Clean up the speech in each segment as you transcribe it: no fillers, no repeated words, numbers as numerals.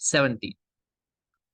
17।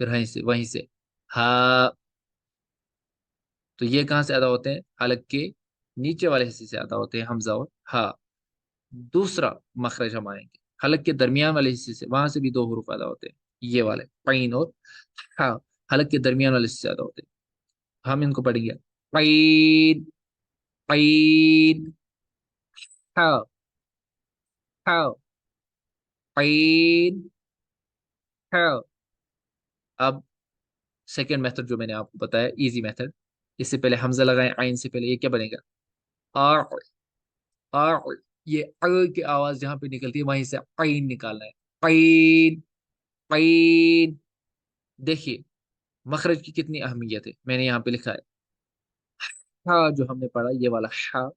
پھر وہیں سے ہا، تو یہ کہاں سے ادا ہوتے ہیں؟ حلق کے نیچے والے حصے سے ادا ہوتے ہیں حمزہ اور ہا۔ دوسرا مخرج ہم آئیں گے حلق کے درمیان والے حصے سے، وہاں سے بھی دو حروف ادا ہوتے ہیں، یہ والے قین اور ہا، حلق کے درمیان والے حصے سے ادا ہوتے ہیں، ہم ان کو پڑھیں گے قین، قین، ہا، ہا، قین، ہا۔ اب سیکنڈ میتھڈ جو میں نے آپ کو بتایا ایزی میتھڈ، اس سے پہلے حمزہ لگائیں عین سے پہلے، یہ کیا بنے گا؟ آ، آ، یہ کی آواز جہاں پہ نکلتی ہے وہیں سے قین نکالنا ہے، قین، قین۔ دیکھیے مخرج کی کتنی اہمیت ہے، میں نے یہاں پہ لکھا ہے ہا، جو ہم نے پڑھا یہ والا ہا،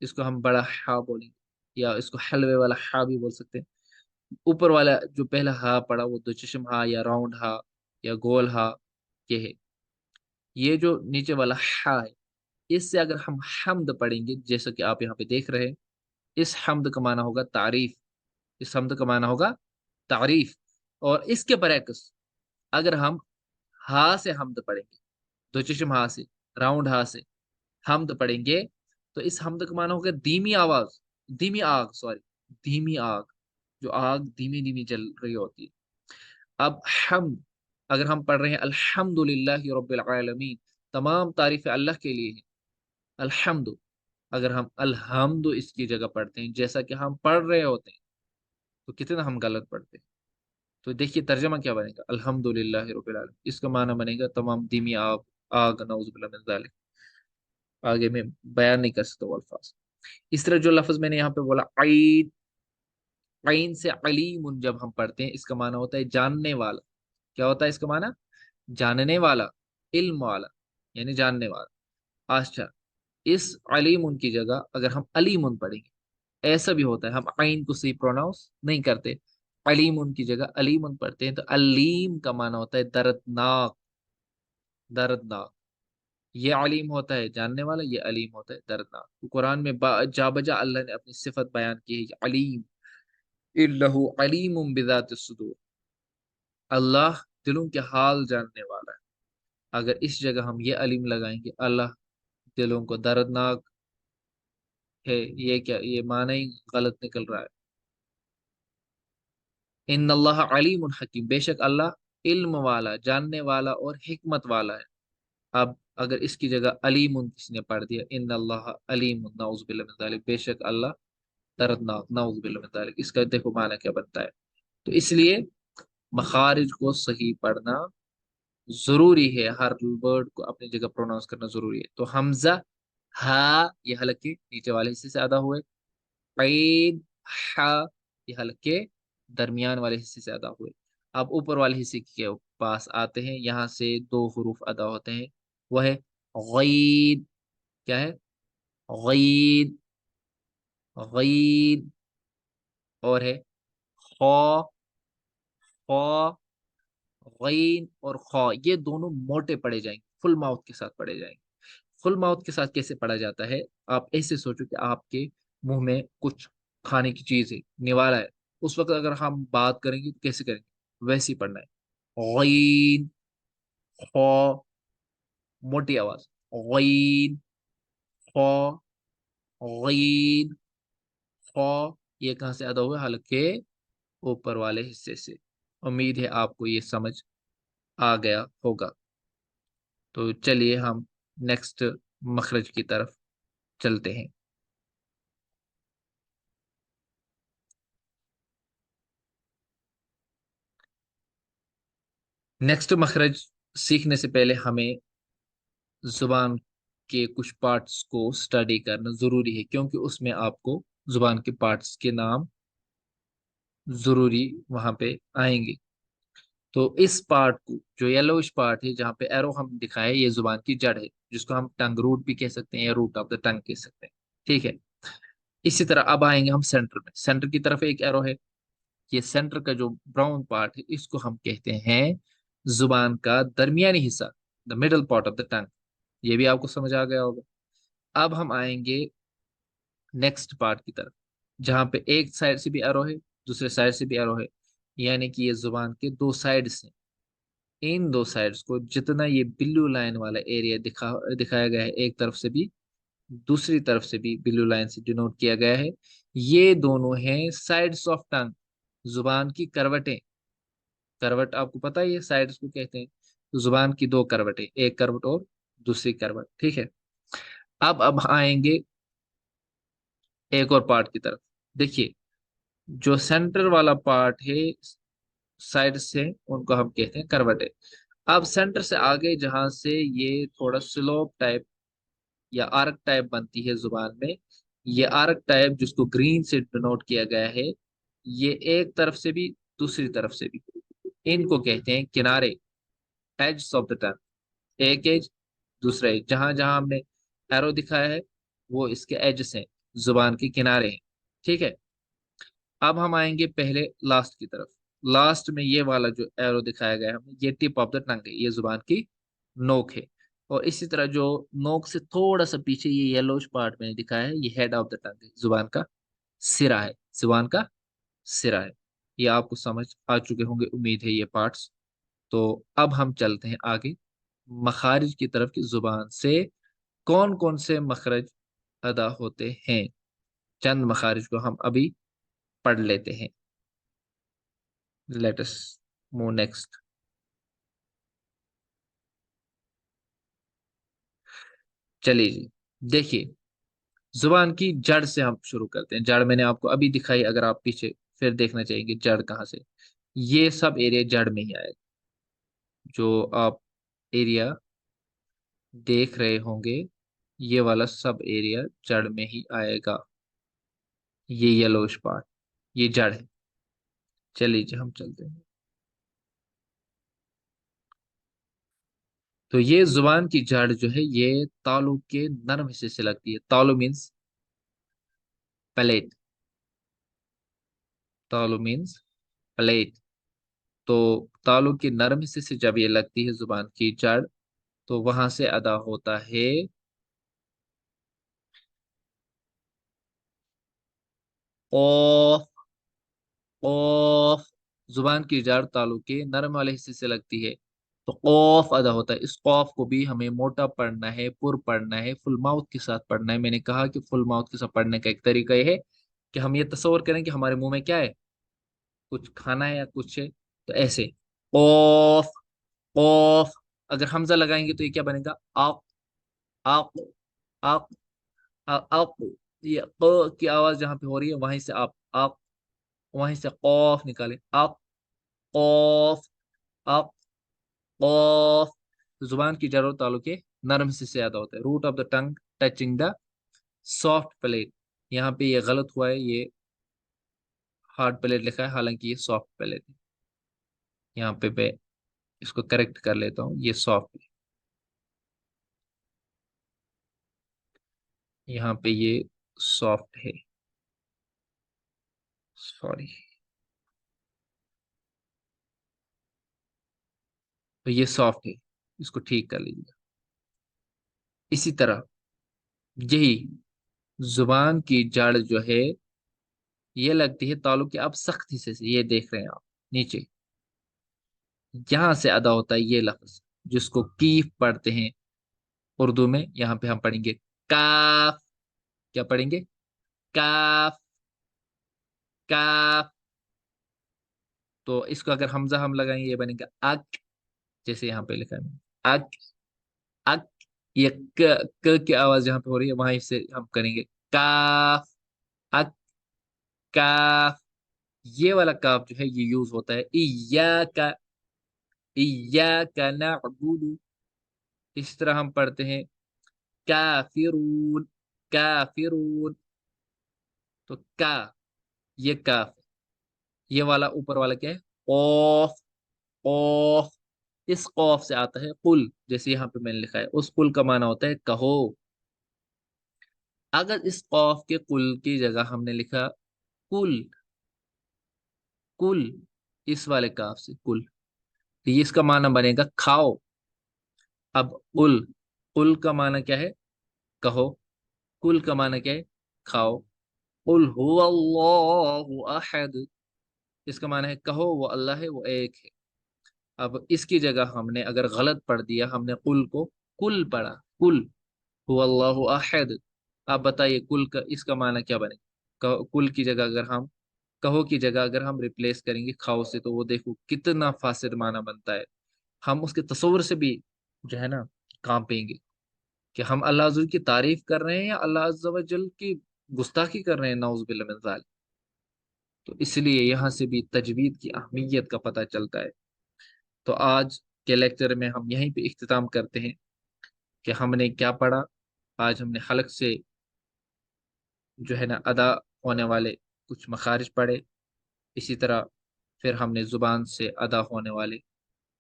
اس کو ہم بڑا ہا بولیں گے، یا اس کو حلوے والا ہا بھی بول سکتے ہیں۔ اوپر والا جو پہلا ہا پڑا وہ دو چشم ہا یا راؤنڈ ہا یا گول ہا، یہ ہے۔ یہ جو نیچے والا ہا ہے، اس سے اگر ہم حمد پڑھیں گے جیسا کہ آپ یہاں پہ دیکھ رہے ہیں، اس حمد کا معنی ہوگا تعریف، اس حمد کا معنی ہوگا تعریف۔ اور اس کے برعکس اگر ہم ہا سے حمد پڑھیں گے، دو چشم ہا سے، راؤنڈ ہا سے حمد پڑھیں گے، تو اس حمد کا معنی ہوگا دھیمی آواز، دھیمی آگ، سوری، دھیمی آگ، جو آگ دھیمی دھیمی جل رہی ہوتی ہے۔ اب حمد اگر ہم پڑھ رہے ہیں الحمد للہ رب العالمین، تمام تعریف اللہ کے لیے ہے، الحمد، اگر ہم الحمد اس کی جگہ پڑھتے ہیں جیسا کہ ہم پڑھ رہے ہوتے ہیں، تو کتنا ہم غلط پڑھتے ہیں۔ تو دیکھیے ترجمہ کیا بنے گا؟ الحمد للہ رب العالمین، اس کا معنی بنے گا تمام دھیمی آگ، آگ، نعوذ باللہ من ذالک۔ آگے میں بیان نہیں کر سکتا وہ الفاظ۔ اس طرح جو لفظ میں نے یہاں پہ بولا عید، عین سے علیم جب ہم پڑھتے ہیں، اس کا معنی ہوتا ہے جاننے والا۔ کیا ہوتا ہے اس کا معنی؟ جاننے والا، علم والا، یعنی جاننے والا۔ اچھا، اس علیم کی جگہ اگر ہم علیم پڑھیں گے، ایسا بھی ہوتا ہے ہم عین کو صحیح پروناؤنس نہیں کرتے، علیم کی جگہ علیم پڑھتے ہیں، تو علیم کا معنی ہوتا ہے دردناک، دردناک۔ یہ علیم ہوتا ہے جاننے والا، یہ علیم ہوتا ہے دردناک۔ تو قرآن میں جا بجا اللہ نے اپنی صفت بیان کی ہے کہ علیم، انہ علیم بذات الصدور، اللہ دلوں کے حال جاننے والا ہے۔ اگر اس جگہ ہم یہ علیم لگائیں گے، اللہ دلوں کو دردناک ہے، یہ کیا، یہ معنی ہی غلط نکل رہا ہے۔ ان اللہ علیم حکیم، بے شک اللہ علم والا، جاننے والا اور حکمت والا ہے۔ اب اگر اس کی جگہ علیم کسی نے پڑھ دیا، ان اللہ علیم، نعوذ باللہ من ذالک، بے شک اللہ دردناک، نعوذ باللہ من ذالک، اس کا دیکھو معنی کیا بنتا ہے۔ تو اس لیے مخارج کو صحیح پڑھنا ضروری ہے، ہر ورڈ کو اپنی جگہ پروناؤنس کرنا ضروری ہے۔ تو حمزہ ہا، یہ حلق کے نیچے والے حصے سے ادا ہوئے، قید، ہا، یہ حلق کے درمیان والے حصے سے ادا ہوئے۔ اب اوپر والے حصے کے پاس آتے ہیں، یہاں سے دو حروف ادا ہوتے ہیں، وہ ہے غید، کیا ہے؟ غید، غید، اور ہے خا، خا، غین اور خا، یہ دونوں موٹے پڑے جائیں گے، فل ماؤتھ کے ساتھ پڑے جائیں گے۔ فل ماؤتھ کے ساتھ کیسے پڑھا جاتا ہے؟ آپ ایسے سوچو کہ آپ کے منہ میں کچھ کھانے کی چیز ہے، نوالا ہے، اس وقت اگر ہم بات کریں گے تو کیسے کریں گے؟ ویسے ہی پڑھنا ہے، غین، خا، موٹی آواز، غین، خا، غین، خا۔ یہ کہاں سے ادا ہوا؟ حلق کے اوپر والے حصے سے۔ امید ہے آپ کو یہ سمجھ آ گیا ہوگا۔ تو چلیے ہم نیکسٹ مخرج کی طرف چلتے ہیں۔ نیکسٹ مخرج سیکھنے سے پہلے ہمیں زبان کے کچھ پارٹس کو اسٹڈی کرنا ضروری ہے، کیونکہ اس میں آپ کو زبان کے پارٹس کے نام ضروری وہاں پہ آئیں گے۔ تو اس پارٹ کو، جو یلوش پارٹ ہے جہاں پہ ایرو ہم دکھائے، یہ زبان کی جڑ ہے، جس کو ہم ٹنگ روٹ بھی کہہ سکتے ہیں یا روٹ آف دا ٹنگ کہہ سکتے ہیں، ٹھیک ہے۔ اسی طرح اب آئیں گے ہم سینٹر میں، سینٹر کی طرف ایک ایرو ہے، یہ سینٹر کا جو براؤن پارٹ ہے اس کو ہم کہتے ہیں زبان کا درمیانی حصہ، the middle part of the tongue. یہ بھی آپ کو سمجھ آ گیا ہوگا۔ اب ہم آئیں گے نیکسٹ پارٹ کی طرف، جہاں پہ ایک سائڈ سے بھی ایرو ہے، دوسرے سائڈ سے بھی ایرو ہے، یعنی کہ یہ زبان کے دو سائڈس ہیں، ان دو سائڈس کو جتنا یہ بلو لائن والا ایریا دکھایا گیا ہے ایک طرف سے بھی دوسری طرف سے بھی بلو لائن سے ڈینوٹ کیا گیا ہے، یہ دونوں ہیں سائڈس آف ٹنگ، زبان کی کروٹیں۔ کروٹ آپ کو پتا ہے یہ سائڈس کو کہتے ہیں، تو زبان کی دو کروٹیں، ایک کروٹ اور دوسری کروٹ، ٹھیک ہے۔ اب آئیں گے ایک اور پارٹ کی طرف۔ دیکھیے جو سینٹر والا پارٹ ہے سائڈ سے ان کو ہم کہتے ہیں کروٹیں۔ اب سینٹر سے آگے جہاں سے یہ تھوڑا سلوپ ٹائپ یا آرک ٹائپ بنتی ہے زبان میں، یہ آرک ٹائپ جس کو گرین سے ڈینوٹ کیا گیا ہے، یہ ایک طرف سے بھی دوسری طرف سے بھی، ان کو کہتے ہیں کنارے، ایجز آف دا ٹنگ۔ ایک ایج دوسرا ایج، جہاں جہاں ہم نے ایرو دکھایا ہے وہ اس کے ایجز ہیں، زبان کے کنارے ہیں، ٹھیک ہے۔ اب ہم آئیں گے پہلے لاسٹ کی طرف۔ لاسٹ میں یہ والا جو ایرو دکھایا گیا ہے ہمیں، یہ ٹپ آف دا ٹنگ ہے، یہ زبان کی نوک ہے۔ اور اسی طرح جو نوک سے تھوڑا سا پیچھے یہ یلوش پارٹ میں نے دکھایا ہے، یہ ہیڈ آف دا ٹنگ ہے، زبان کا سرا ہے، زبان کا سرا ہے۔ یہ آپ کو سمجھ آ چکے ہوں گے امید ہے یہ پارٹس۔ تو اب ہم چلتے ہیں آگے مخارج کی طرف، کی زبان سے کون کون سے مخرج ادا ہوتے ہیں، چند مخارج کو ہم ابھی پڑھ لیتے ہیں۔ Let us move next. چلیے جی، دیکھیے زبان کی جڑ سے ہم شروع کرتے ہیں۔ جڑ میں نے آپ کو ابھی دکھائی، اگر آپ پیچھے پھر دیکھنا چاہیں گے جڑ کہاں سے، یہ سب ایریا جڑ میں ہی آئے گا۔ جو آپ ایریا دیکھ رہے ہوں گے یہ والا سب ایریا جڑ میں ہی آئے گا، یہ یلوش پارٹ یہ جڑ ہے۔ چلیے جی ہم چلتے ہیں۔ تو یہ زبان کی جڑ جو ہے یہ تالو کے نرم حصے سے لگتی ہے۔ تالو مینس پلیٹ، تالو مینس پلیٹ۔ تو تالو کے نرم حصے سے جب یہ لگتی ہے زبان کی جڑ، تو وہاں سے ادا ہوتا ہے قوف۔ قوف، زبان کی جڑ تالو کے نرم والے حصے سے لگتی ہے تو قوف ادا ہوتا ہے۔ اس قوف کو بھی ہمیں موٹا پڑھنا ہے، پر پڑھنا ہے، فل ماؤتھ کے ساتھ پڑھنا ہے۔ میں نے کہا کہ فل ماؤتھ کے ساتھ پڑھنے کا ایک طریقہ یہ ہے کہ ہم یہ تصور کریں کہ ہمارے منہ میں کیا ہے، کچھ کھانا ہے یا کچھ ہے، تو ایسے قوف قوف۔ اگر حمزہ لگائیں گے تو یہ کیا بنے گا، آپ آپ آپ آپ۔ یہ ق کی آواز جہاں پہ ہو رہی ہے وہیں سے آپ وہیں سے قوف نکالے، آپ قوف آپ قوف۔ زبان کی جڑ اور تالو کے نرم حصے سے زیادہ ہوتا ہے۔ Root of the tongue touching the soft plate, یہاں پہ یہ غلط ہوا ہے، یہ ہارڈ پلیٹ لکھا ہے حالانکہ یہ سافٹ پلیٹ ہے۔ یہاں پہ میں اس کو کریکٹ کر لیتا ہوں، یہ سافٹ ہے، یہاں پہ یہ سافٹ ہے، سوری۔ تو یہ سافٹ ہے، اس کو ٹھیک کر لیجیے۔ اسی طرح یہی زبان کی جڑ جو ہے یہ لگتی ہے تالو کے اب سخت حصے سے، یہ دیکھ رہے ہیں آپ نیچے، یہاں سے ادا ہوتا ہے یہ لفظ جس کو کیف پڑھتے ہیں اردو میں۔ یہاں پہ ہم پڑھیں گے کاف، کیا پڑھیں گے، کاف کاف۔ تو اس کو اگر حمزہ ہم لگائیں گے یہ بنے گا اک، جیسے یہاں پہ لکھا ہے اک اک۔ یہ کی آواز جہاں پہ ہو رہی ہے وہیں سے ہم کریں گے کاف اک کاف۔ یہ والا کاف جو ہے یہ یوز ہوتا ہے ایاک، ایاک نعبد۔ اس طرح ہم پڑھتے ہیں کافرون کافرون۔ تو کا، یہ کاف، یہ والا اوپر والا کیا ہے، قوف قوف۔ اس قوف سے آتا ہے قل، جیسے یہاں پہ میں نے لکھا ہے، اس قل کا معنی ہوتا ہے کہو۔ اگر اس قوف کے قل کی جگہ ہم نے لکھا کل، کل، اس والے کاف سے کل، تو یہ اس کا معنی بنے گا کھاؤ۔ اب قل، قل کا معنی کیا ہے، کہو، کل کا معنی کیا ہے، کھاؤ۔ قل هو اللہ احد، اس کا معنی ہے کہو وہ اللہ ہے، وہ ایک ہے۔ اب اس کی جگہ ہم نے اگر غلط پڑھ دیا، ہم نے قل کو کل پڑھا، کل هو اللہ احد، آپ بتائیے کل کا اس کا معنی کیا بنے گا؟ کل کی جگہ اگر ہم کہو کی جگہ اگر ہم ریپلیس کریں گے کھاؤ سے، تو وہ دیکھو کتنا فاسد معنی بنتا ہے، ہم اس کے تصور سے بھی جو ہے نا کانپیں گے کہ ہم اللہ عز و جل کی تعریف کر رہے ہیں یا اللہ عز و جل کی گستاخی کر رہے ہیں، نعوذ باللہ من ذالک۔ تو اس لیے یہاں سے بھی تجوید کی اہمیت کا پتہ چلتا ہے۔ تو آج کے لیکچر میں ہم یہیں پہ اختتام کرتے ہیں کہ ہم نے کیا پڑھا۔ آج ہم نے حلق سے جو ہے نا ادا ہونے والے کچھ مخارج پڑھے، اسی طرح پھر ہم نے زبان سے ادا ہونے والے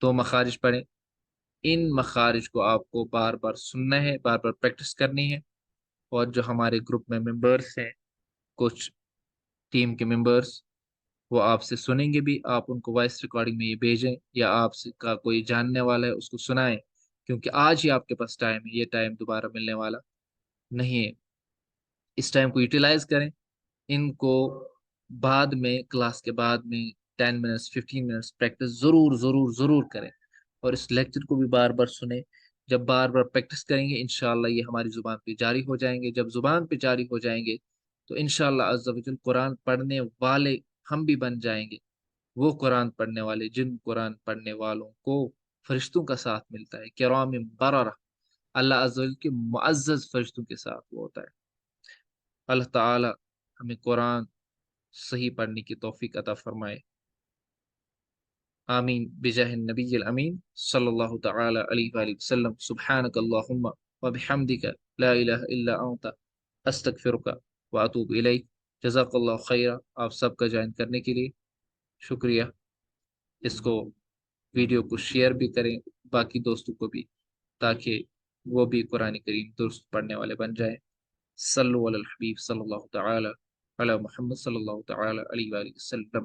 دو مخارج پڑھے۔ ان مخارج کو آپ کو بار بار سننا ہے، بار بار پریکٹس کرنی ہے، اور جو ہمارے گروپ میں ممبرس ہیں، کچھ ٹیم کے ممبرس، وہ آپ سے سنیں گے بھی، آپ ان کو وائس ریکارڈنگ میں یہ بھیجیں، یا آپ سے کا کوئی جاننے والا ہے اس کو سنائیں، کیونکہ آج ہی آپ کے پاس ٹائم ہے، یہ ٹائم دوبارہ ملنے والا نہیں ہے۔ اس ٹائم کو یوٹیلائز کریں، ان کو بعد میں کلاس کے بعد میں 10 منٹس 15 منٹس پریکٹس ضرور ضرور ضرور کریں، اور اس لیکچر کو بھی بار بار سنیں۔ جب بار بار پریکٹس کریں گے انشاءاللہ یہ ہماری زبان پہ جاری ہو جائیں گے، جب زبان پہ جاری ہو جائیں گے تو انشاءاللہ عز و جل قرآن پڑھنے والے ہم بھی بن جائیں گے، وہ قرآن پڑھنے والے جن قرآن پڑھنے والوں کو فرشتوں کا ساتھ ملتا ہے، کرام بررہ، اللہ عز و جل کے معزز فرشتوں کے ساتھ وہ ہوتا ہے۔ اللہ تعالی ہمیں قرآن صحیح پڑھنے کی توفیق عطا فرمائے، آمین بجاہ النبی الامین صلی اللہ تعالی علیہ وآلہ وسلم۔ سبحانک اللہم وبحمدک لا الہ الا انت استغفرک واتوب الیک۔ جزاک اللہ خیرہ آپ سب کا جوائن کرنے کے لیے شکریہ۔ اس کو ویڈیو کو شیئر بھی کریں باقی دوستوں کو بھی، تاکہ وہ بھی قرآن کریم درست پڑھنے والے بن جائیں۔ صلو علی الحبیب صلی اللہ تعالی علی محمد صلی اللہ تعالی علیہ وآلہ وسلم۔